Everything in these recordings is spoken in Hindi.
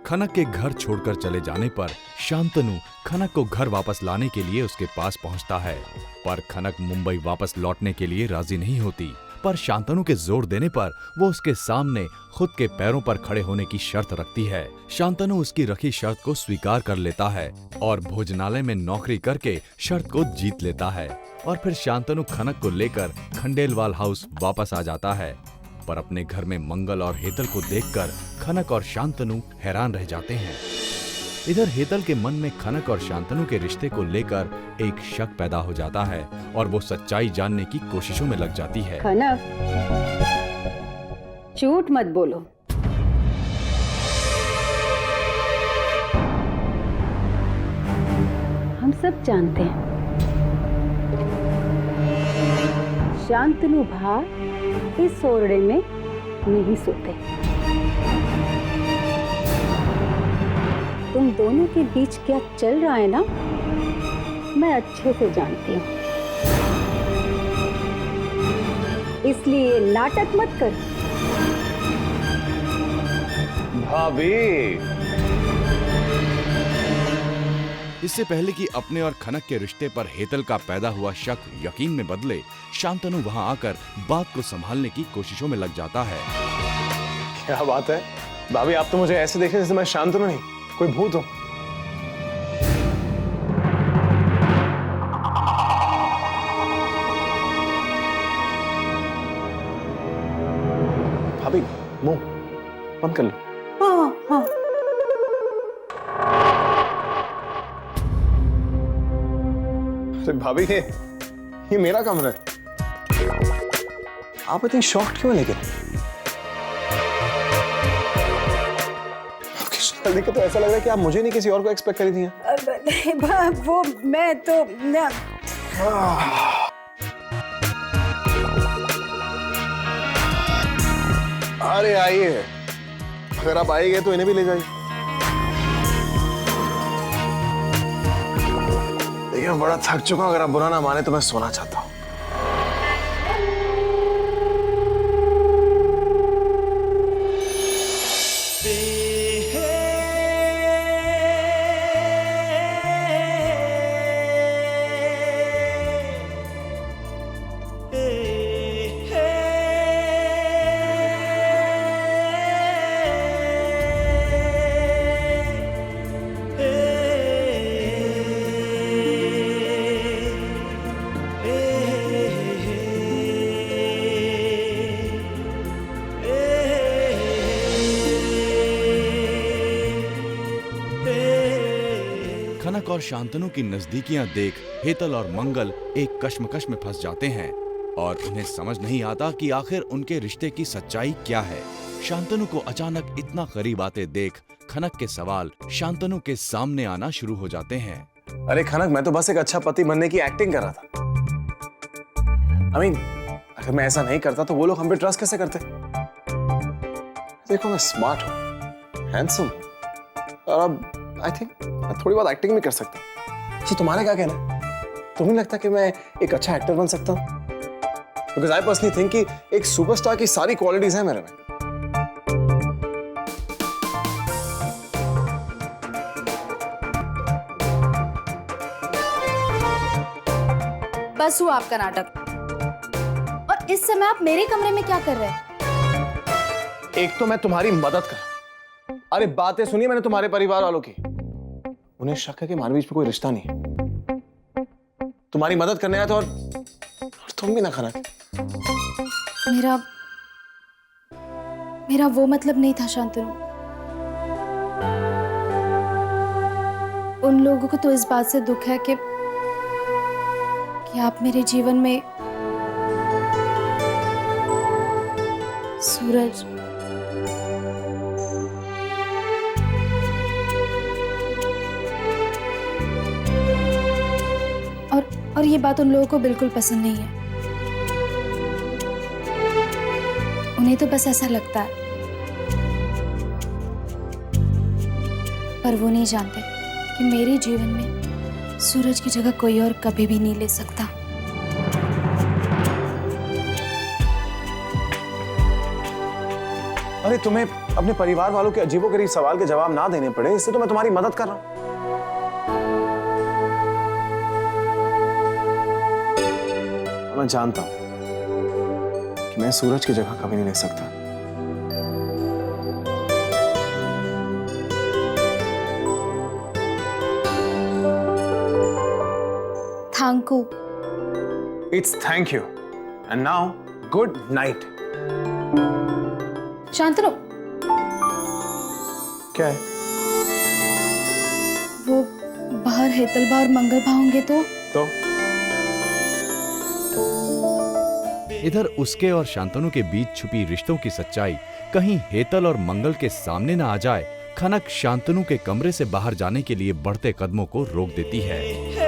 खनक के घर छोड़कर चले जाने पर शांतनु खनक को घर वापस लाने के लिए उसके पास पहुंचता है, पर खनक मुंबई वापस लौटने के लिए राजी नहीं होती। पर शांतनु के जोर देने पर वो उसके सामने खुद के पैरों पर खड़े होने की शर्त रखती है। शांतनु उसकी रखी शर्त को स्वीकार कर लेता है और भोजनालय में नौकरी करके शर्त को जीत लेता है। और फिर शांतनु खनक को लेकर खंडेलवाल हाउस वापस आ जाता है, पर अपने घर में मंगल और हेतल को देखकर खनक और शांतनु हैरान रह जाते हैं। इधर हेतल के मन में खनक और शांतनु के रिश्ते को लेकर एक शक पैदा हो जाता है और वो सच्चाई जानने की कोशिशों में लग जाती है। खनक, झूठ मत बोलो। हम सब जानते हैं शांतनु भा इस ओरडे में नहीं सोते। तुम दोनों के बीच क्या चल रहा है ना, मैं अच्छे से जानती हूँ, इसलिए नाटक मत कर। भाभी, इससे पहले कि अपने और खनक के रिश्ते पर हेतल का पैदा हुआ शक यकीन में बदले, शांतनु वहां आकर बात को संभालने की कोशिशों में लग जाता है। क्या बात है भाभी, आप तो मुझे ऐसे देख रहे जैसे मैं शांतनु नहीं कोई भूत हूं। भाभी मुंह बंद कर लो। हाँ हाँ। अरे भाभी, ये मेरा कमरा है, आप इतनी शॉक्ड क्यों? लेकिन आपकी शक्ल देख के तो ऐसा लग रहा है कि आप मुझे नहीं किसी और को एक्सपेक्ट करी थी। वो मैं तो ना। अरे आइए, अगर आप आइए तो इन्हें भी ले जाइए। देखिए मैं बड़ा थक चुका हूं, अगर आप बुरा ना माने तो मैं सोना चाहता हूं। खनक और शांतनु की नजदीकियां देख हेतल और मंगल एक कश्मकश में फंस जाते हैं और उन्हें समझ नहीं आता कि आखिर उनके रिश्ते की सच्चाई क्या है। शांतनु को अचानक इतना करीब आते देख खनक के सवाल शांतनु के सामने आना शुरू हो जाते हैं। अरे खनक, मैं तो बस एक अच्छा पति बनने की एक्टिंग कर रहा था। I mean, अगर मैं ऐसा नहीं करता तो वो लोग हम पे ट्रस्ट कैसे करते? देखो मैं स्मार्ट हूँ, हैंडसम हूँ, और अब आई थिंक मैं थोड़ी बहुत एक्टिंग भी कर सकता हूँ। तो तुम्हारा क्या कहना है? तुम्हें लगता है कि मैं एक अच्छा एक्टर बन सकता हूँ? Because I personally think कि एक सुपरस्टार की सारी क्वालिटीज हैं मेरे में। बस हुआ आपका नाटक। और इस समय आप मेरे कमरे में क्या कर रहे हैं? एक तो मैं तुम्हारी मदद कर। अरे बातें सुनिए मैंने तुम्हारे परिवार वालों की। उन्हें शक है कि हमारे बीच में कोई रिश्ता नहीं है। तुम्हारी मदद करने आया था, और तुम भी ना खाना। मेरा वो मतलब नहीं था शांतनु। उन लोगों को तो इस बात से दुख है कि आप मेरे जीवन में सूरज और ये बात उन लोगों को बिल्कुल पसंद नहीं है। उन्हें तो बस ऐसा लगता है, पर वो नहीं जानते कि मेरे जीवन में सूरज की जगह कोई और कभी भी नहीं ले सकता। अरे तुम्हें अपने परिवार वालों के अजीबोगरीब सवाल के जवाब ना देने पड़े, इससे तो मैं तुम्हारी मदद कर रहा हूं। मैं जानता हूं कि मैं सूरज की जगह कभी नहीं ले सकता। Thank you. It's thank you and now good night. Shantanu, क्या है? वो बाहर हेतलबा और मंगलबा होंगे तो इधर उसके और शांतनु के बीच छुपी रिश्तों की सच्चाई कहीं हेतल और मंगल के सामने न आ जाए, खनक शांतनु के कमरे से बाहर जाने के लिए बढ़ते कदमों को रोक देती है।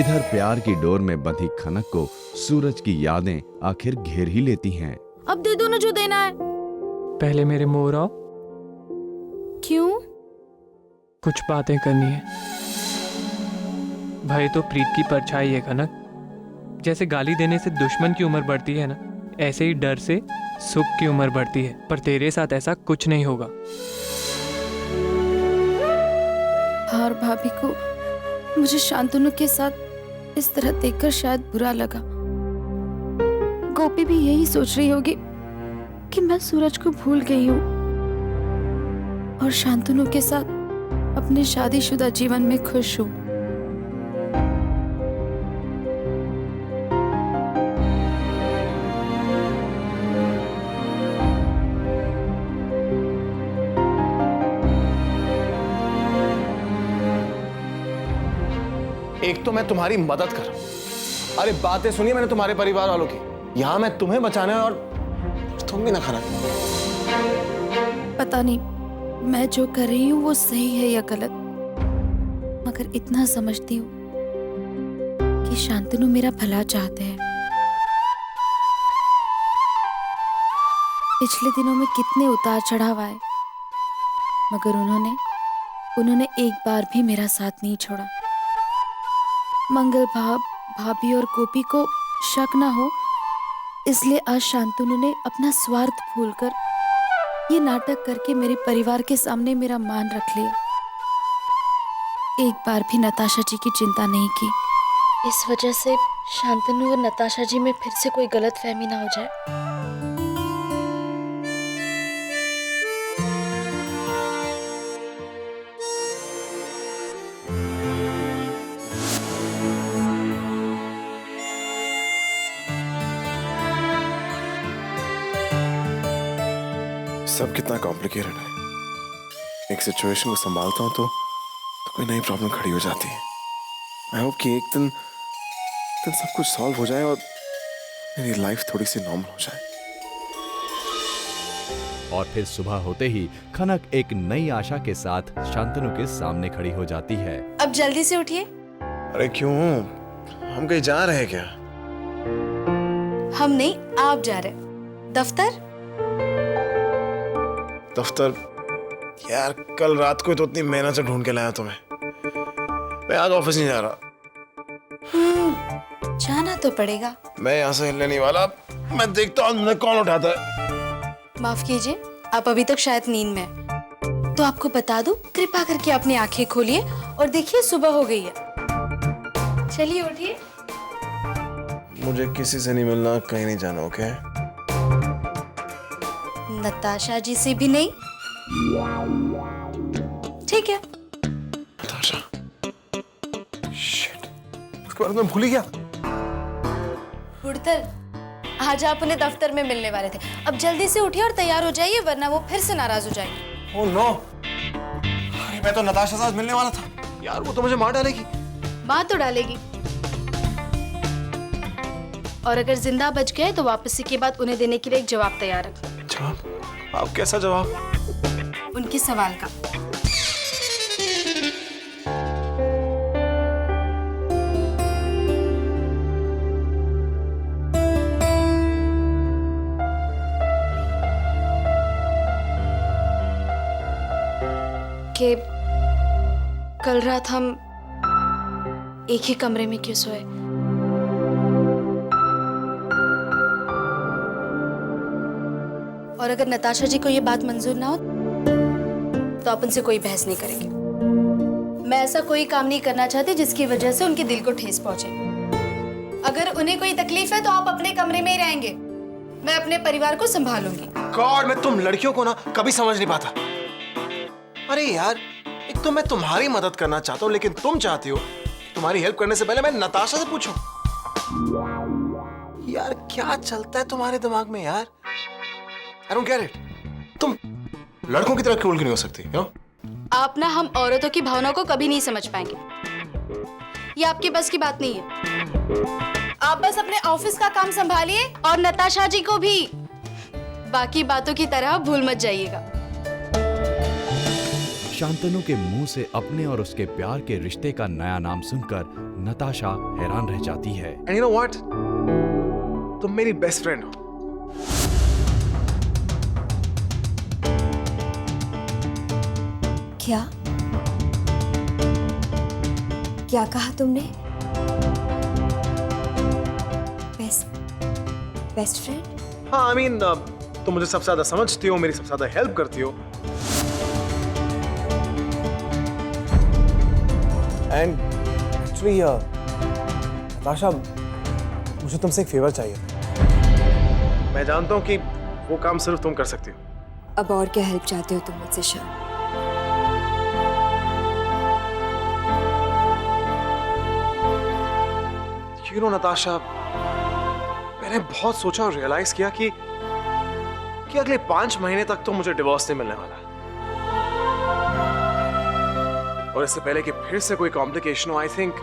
इधर प्यार की डोर में बंधी खनक को सूरज की यादें आखिर घेर ही लेती हैं। अब दे दो ना जो देना है। पहले मेरे मोर आओ, क्यों? कुछ बातें करनी है। भय तो प्रीत की परछाई है कनक। जैसे गाली देने से दुश्मन की उम्र बढ़ती है ना, ऐसे ही डर से सुख की उम्र बढ़ती है। पर तेरे साथ ऐसा कुछ नहीं होगा। और भाभी को मुझे शांतनु के साथ इस तरह देखकर शायद बुरा लगा। गोपी भी यही सोच रही होगी कि मैं सूरज को भूल गई हूँ और शांतनु के साथ अपने शादीशुदा जीवन में खुश हूँ। एक तो मैं तुम्हारी मदद कर रहा हूं। अरे बातें सुनिए मैंने तुम्हारे परिवार वालों की। यहां मैं तुम्हें बचाने और तुम भी ना खाना। पता नहीं मैं जो कर रही हूँ वो सही है या गलत, मगर इतना समझती हूँ कि शांतनु मेरा भला चाहते हैं। पिछले दिनों में कितने उतार चढ़ाव आए, मगर उन्होंने एक बार भी मेरा साथ नहीं छोड़ा। मंगल भाभी और गोपी को शक ना हो, इसलिए आज शांतनु ने अपना स्वार्थ भूलकर ये नाटक करके मेरे परिवार के सामने मेरा मान रख लिया। एक बार भी नताशा जी की चिंता नहीं की। इस वजह से शांतनु और नताशा जी में फिर से कोई गलतफहमी ना हो जाए। सब कितना कॉम्प्लिकेटेड है। एक सिचुएशन को संभालता हूं तो कोई नई प्रॉब्लम खड़ी हो जाती है। आई होप कि एक दिन सब कुछ सॉल्व हो जाए और मेरी लाइफ थोड़ी सी नॉर्मल हो जाए। और फिर सुबह होते ही खनक एक नई आशा के साथ शांतनु के सामने खड़ी हो जाती है। अब जल्दी से उठिए। अरे क्यों, हम कहीं जा रहे हैं क्या? हम नहीं, आप जा रहे। दफ्तर यार, कल रात को तो इतनी मेहनत से ढूंढ के लाया तुम्हें। मैं आज ऑफिस नहीं जा रहा। जाना तो पड़ेगा। मैं यहाँ से हिलने नहीं वाला। मैं देखता हूँ कौन उठाता है। माफ कीजिए, आप अभी तक शायद नींद में हैं। तो आपको बता दूं, कृपा करके अपनी आंखें खोलिए और देखिए सुबह हो गई है। चलिए उठिए। मुझे किसी से नहीं मिलना, कहीं नहीं जाना, ओके? नताशा जी से भी नहीं? ठीक है। नताशा, शिट, उसके बारे में भूल ही गया। हुड़दर, आज आप उन्हें दफ्तर में मिलने वाले थे। अब जल्दी से उठिए और तैयार हो जाइए, वरना वो फिर से नाराज हो जाएगी। ओह नो, अरे मैं तो नताशा से आज मिलने वाला था। यार वो तो मुझे मार डालेगी। मार तो डालेगी, और अगर जिंदा बच गए तो वापसी के बाद उन्हें देने के लिए एक जवाब तैयार रखना। अब कैसा जवाब? उनके सवाल का। कि कल रात हम एक ही कमरे में क्यों सोए? और अगर नताशा जी को ये बात मंजूर ना हो तो आप उनसे कोई बहस नहीं करेंगे। मैं ऐसा कोई काम नहीं करना चाहती जिसकी वजह से उनके दिल को ठेस पहुंचे। अगर उन्हें कोई तकलीफ है तो आप अपने कमरे में ही रहेंगे, मैं अपने परिवार को संभालूंगी। गॉड, मैं तुम लड़कियों को ना कभी समझ नहीं पाता। अरे यार, एक तो मैं तुम्हारी मदद करना चाहता हूँ, लेकिन तुम चाहती हो तुम्हारी हेल्प करने से पहले मैं नताशा से पूछूं। यार क्या चलता है तुम्हारे दिमाग में यार? I don't get it. तुम लड़कों की तरह क्रूर क्यों नहीं हो सकती? आप ना हम औरतों की भावनाओं को कभी नहीं समझ पाएंगे। ये आपके बस की बात नहीं है। आप बस अपने ऑफिस का काम संभालिए और नताशा जी को भी बाकी बातों की तरह भूल मत जाइएगा। शांतनु के मुंह से अपने और उसके प्यार के रिश्ते का नया नाम सुनकर नताशा हैरान रह जाती है। And you know what? तुम मेरी बेस्ट फ्रेंड हो। क्या कहा तुमने? Best friend? हाँ, I mean, तुम मुझे सबसे ज्यादा समझती हो, मेरी सबसे ज्यादा हेल्प करती हो। एंड एक्चुअली नताशा, मुझे तुमसे एक फेवर चाहिए। मैं जानता हूँ कि वो काम सिर्फ तुम कर सकती हो। अब और क्या हेल्प चाहते हो तुम मुझसे शान? You know, नताशा, मैंने बहुत सोचा और रियलाइज किया कि अगले 5 महीने तक तो मुझे डिवोर्स नहीं मिलने वाला। और इससे पहले कि फिर से कोई कॉम्प्लिकेशन हो, I think,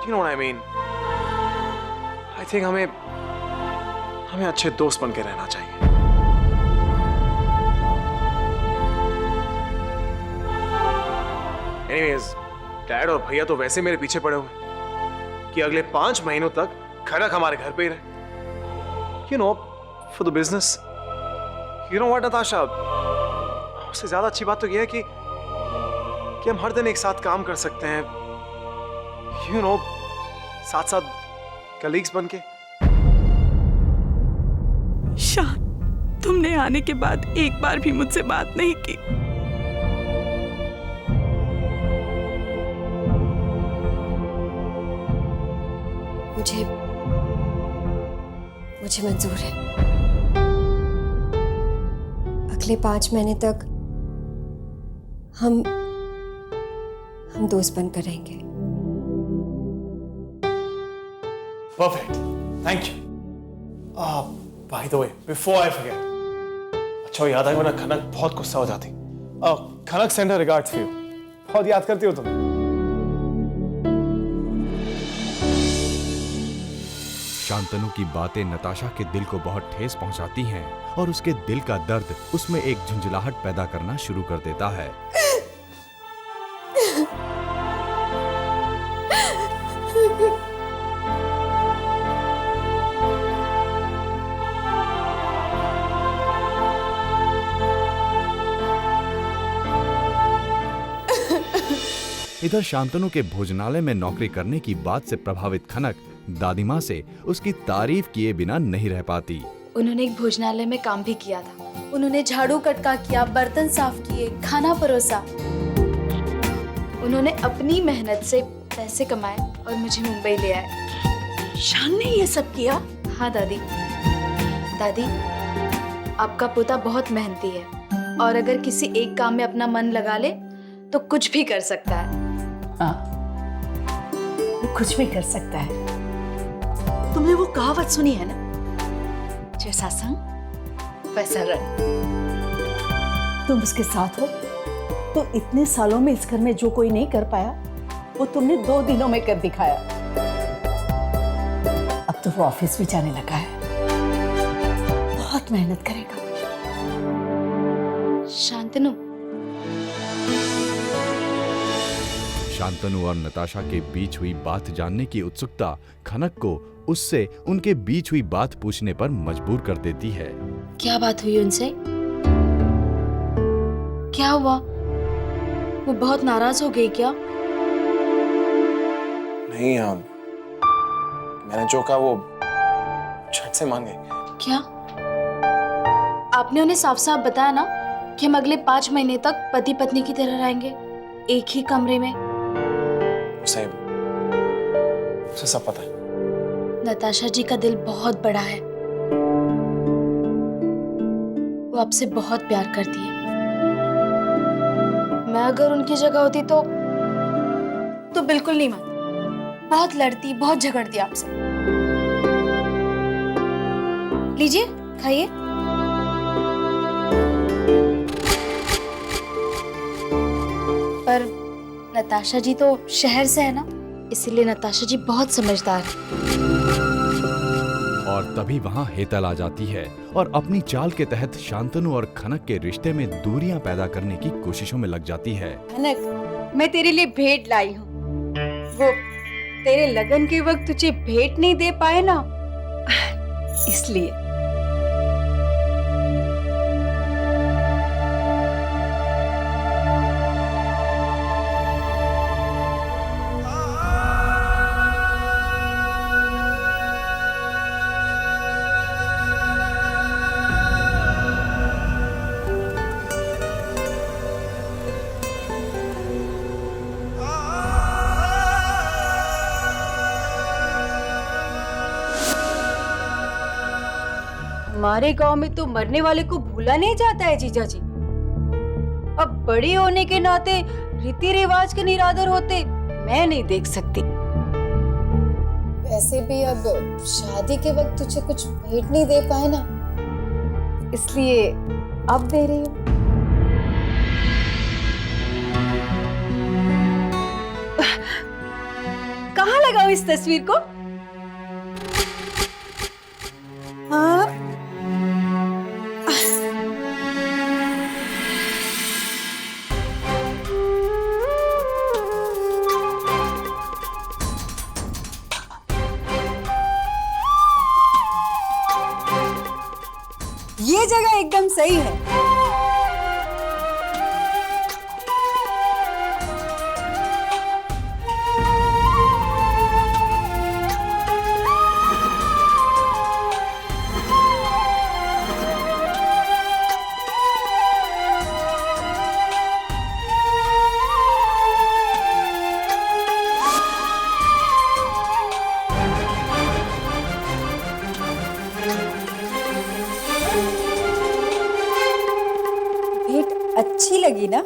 you know what I mean, I think हमें अच्छे दोस्त बन के रहना चाहिए। Anyways, डैड और भैया तो वैसे मेरे पीछे पड़े हुए कि अगले 5 महीनों तक खनक हमारे घर पे ही रहे। You know, for the business. You know what, Natasha? उससे ज्यादा अच्छी बात तो यह है कि हम हर दिन एक साथ काम कर सकते हैं। You know, साथ कलीग्स बनके। शान, तुमने आने के बाद एक बार भी मुझसे बात नहीं की। मुझे मंजूर है। अगले 5 महीने तक हम दोस्त बनकर रहेंगे। Perfect. Thank you. By the way, before I forget, अच्छा याद आया, वरना खनक बहुत गुस्सा हो जाती। खनक send her regards for you. बहुत याद करती हो तुम। शांतनु की बातें नताशा के दिल को बहुत ठेस पहुंचाती हैं और उसके दिल का दर्द उसमें एक झुंझलाहट पैदा करना शुरू कर देता है। इधर शांतनु के भोजनालय में नौकरी करने की बात से प्रभावित खनक दादी माँ से उसकी तारीफ किए बिना नहीं रह पाती। उन्होंने एक भोजनालय में काम भी किया था। उन्होंने झाड़ू कटका किया, बर्तन साफ किए, खाना परोसा। उन्होंने अपनी मेहनत से पैसे कमाए और मुझे मुंबई ले आए। शान ने ये सब किया? हाँ दादी। दादी, आपका पोता बहुत मेहनती है और अगर किसी एक काम में अपना मन लगा ले तो कुछ भी कर सकता है। हाँ, वो कुछ भी कर सकता है। तुमने वो कहावत सुनी है ना, जैसा संग वैसा रंग। तुम उसके साथ हो तो इतने सालों में इस घर में जो कोई नहीं कर पाया वो तुमने 2 दिनों में कर दिखाया। अब तो वो ऑफिस भी जाने लगा है, बहुत मेहनत करेगा शांतनु, शांतनु और नताशा के बीच हुई बात जानने की उत्सुकता खनक को उससे उनके बीच हुई बात पूछने पर मजबूर कर देती है। क्या बात हुई उनसे? क्या हुआ? वो बहुत नाराज हो गई क्या? नहीं मैंने जो कहा वो झट से मान गई। क्या? आपने उन्हें साफ साफ बताया ना कि हम अगले 5 महीने तक पति पत्नी की तरह रहेंगे, एक ही कमरे में। उसे सब पता है। नताशा जी का दिल बहुत बड़ा है, वो आपसे बहुत प्यार करती है। मैं अगर उनकी जगह होती तो बिल्कुल नहीं मानती, बहुत लड़ती, बहुत झगड़ती आपसे। लीजिए, खाइए। पर नताशा जी तो शहर से है ना, इसीलिए नताशा जी बहुत समझदार है। और तभी वहां हेतल आ जाती है और अपनी चाल के तहत शांतनु और खनक के रिश्ते में दूरियां पैदा करने की कोशिशों में लग जाती है। खनक, मैं तेरे लिए भेंट लाई हूँ। वो तेरे लगन के वक्त तुझे भेंट नहीं दे पाए ना, इसलिए। हमारे गांव में तो मरने वाले को भूला नहीं जाता है जीजा जी। अब बड़ी होने के नाते रीति रिवाज के निरादर होते मैं नहीं देख सकती। वैसे भी अब शादी के वक्त तुझे कुछ भेंट नहीं दे पाए ना, इसलिए अब दे रही हूँ। कहाँ लगाऊं इस तस्वीर को? हाँ, ये जगह एकदम सही है। भेंट अच्छी लगी ना?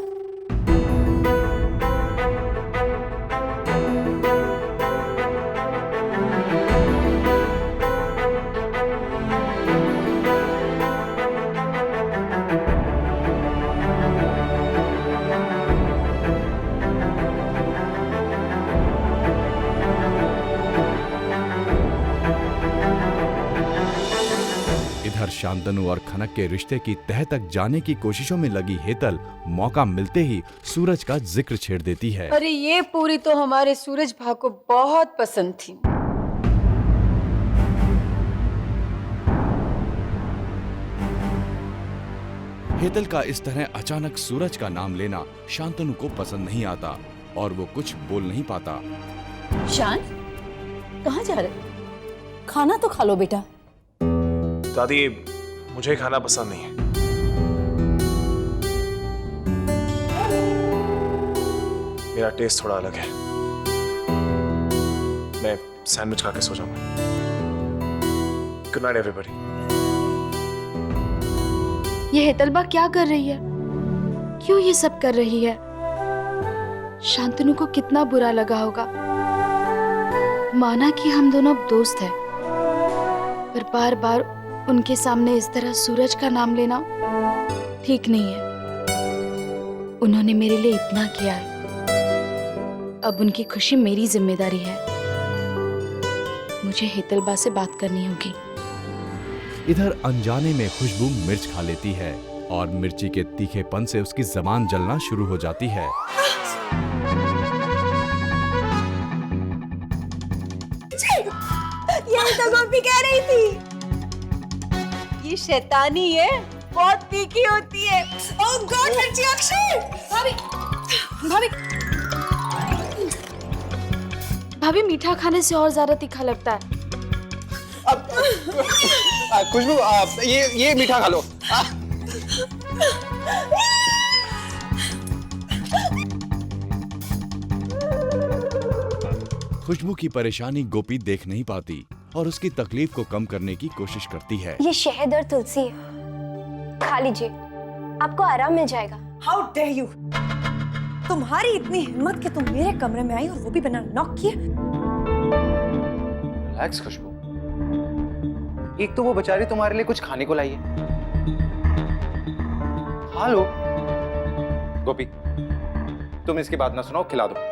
इधर शांतनु और खनक के रिश्ते की तह तक जाने की कोशिशों में लगी हेतल मौका मिलते ही सूरज का जिक्र छेड़ देती है। अरे ये पूरी तो हमारे सूरज भा को बहुत पसंद थी। हेतल का इस तरह अचानक सूरज का नाम लेना शांतनु को पसंद नहीं आता और वो कुछ बोल नहीं पाता। शान, कहाँ जा रहे? खाना तो खा लो बेटा। दादी, मुझे खाना पसंद नहीं है। मेरा टेस्ट थोड़ा अलग है। मैं सैंडविच खा के सो जाऊंगा। Good night everybody. ये हेतलबा क्या कर रही है? क्यों ये सब कर रही है? शांतनु को कितना बुरा लगा होगा। माना कि हम दोनों अब दोस्त हैं, पर बार बार उनके सामने इस तरह सूरज का नाम लेना ठीक नहीं है। उन्होंने मेरे लिए इतना किया है, अब उनकी खुशी मेरी जिम्मेदारी है। मुझे हेतलबा से बात करनी होगी। इधर अनजाने में खुशबू मिर्च खा लेती है और मिर्ची के तीखेपन से उसकी जबान जलना शुरू हो जाती है। यही तो गोपी कह रही थी, ये शैतानी है, बहुत तीखी होती है। ओह गॉड मिर्ची अक्षय! भाभी भाभी भाभी मीठा खाने से और ज्यादा तीखा लगता है। खुशबू, ये मीठा खा लो। खुशबू की परेशानी गोपी देख नहीं पाती और उसकी तकलीफ को कम करने की कोशिश करती है। ये शहद और तुलसी है, खा लीजिए, आपको आराम मिल जाएगा। How dare you! तुम्हारी इतनी हिम्मत कि तुम मेरे कमरे में आई और वो भी बिना नॉक किए। रिलैक्स खुशबू, एक तो वो बेचारी तुम्हारे लिए कुछ खाने को लाई है, खा लो। गोपी, तुम इसकी बात ना सुनाओ, खिला दो।